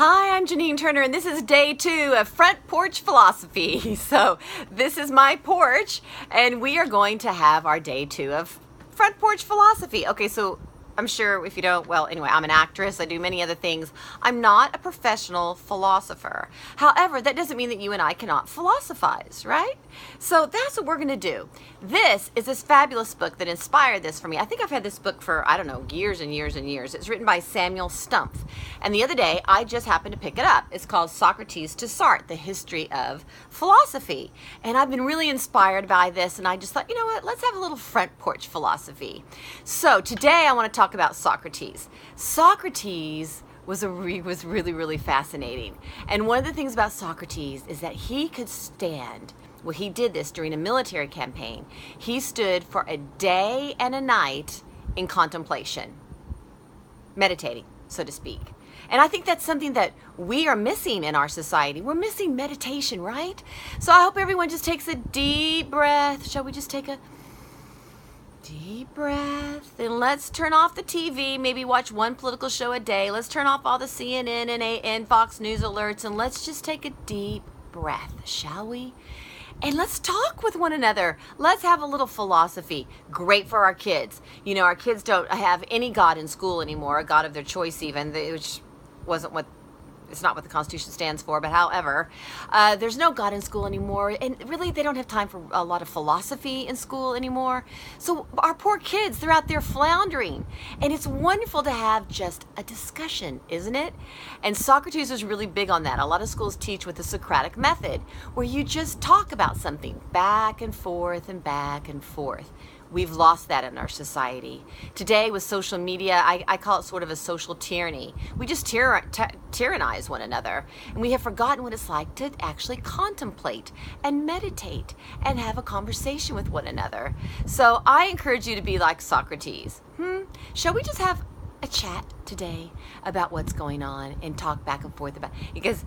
Hi, I'm Janine Turner, and this is day 2 of Front Porch Philosophy. So this is my porch, and we are going to have our day 2 of Front Porch Philosophy. Okay, so I'm sure if you don't, well, anyway, I'm an actress. I do many other things. I'm not a professional philosopher. However, that doesn't mean that you and I cannot philosophize, right? So that's what we're going to do. This is this fabulous book that inspired this for me. I think I've had this book for, I don't know, years and years and years. It's written by Samuel Stumpf. And the other day, I just happened to pick it up. It's called Socrates to Sartre, The History of Philosophy. And I've been really inspired by this, and I just thought, you know what, let's have a little front porch philosophy. So today I want to talk about Socrates. Socrates was really, really fascinating. And one of the things about Socrates is that he could stand. Well, he did this during a military campaign. He stood for a day and a night in contemplation, meditating, so to speak. And I think that's something that we are missing in our society. We're missing meditation, right? So I hope everyone just takes a deep breath. Shall we just take a deep breath? And let's turn off the TV, maybe watch one political show a day. Let's turn off all the CNN and Fox News alerts, and let's just take a deep breath, shall we? And let's talk with one another. Let's have a little philosophy. Great for our kids. You know, our kids don't have any God in school anymore, a God of their choice even, which wasn't what, it's not what the Constitution stands for, but however, there's no God in school anymore, and really they don't have time for a lot of philosophy in school anymore. So our poor kids, they're out there floundering, and it's wonderful to have just a discussion, isn't it? And Socrates was really big on that. A lot of schools teach with the Socratic method, where you just talk about something back and forth and back and forth. We've lost that in our society. Today with social media, I call it sort of a social tyranny. We just tyrannize one another, and we have forgotten what it's like to actually contemplate and meditate and have a conversation with one another. So I encourage you to be like Socrates. Shall we just have a chat today about what's going on and talk back and forth about, because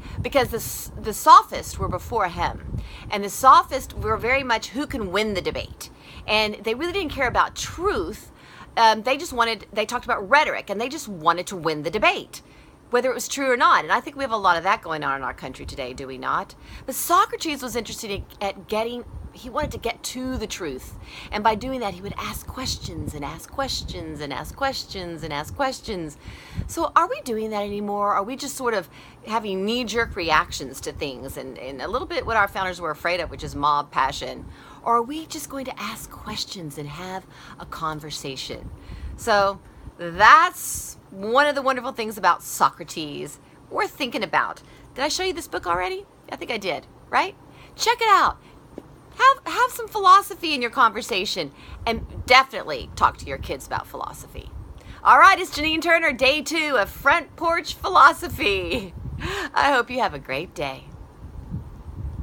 the sophists were before him, and the sophists were very much who can win the debate, and they really didn't care about truth. They talked about rhetoric, and they just wanted to win the debate, whether it was true or not. And I think we have a lot of that going on in our country today, do we not? But Socrates was interested he wanted to get to the truth. And by doing that, he would ask questions and ask questions and ask questions and ask questions. So are we doing that anymore? Are we just sort of having knee-jerk reactions to things and a little bit what our founders were afraid of, which is mob passion? Or are we just going to ask questions and have a conversation? So that's one of the wonderful things about Socrates worth thinking about. Did I show you this book already? I think I did, right? Check it out. Have some philosophy in your conversation, and definitely talk to your kids about philosophy. All right, it's Janine Turner, day 2 of Front Porch Philosophy. I hope you have a great day.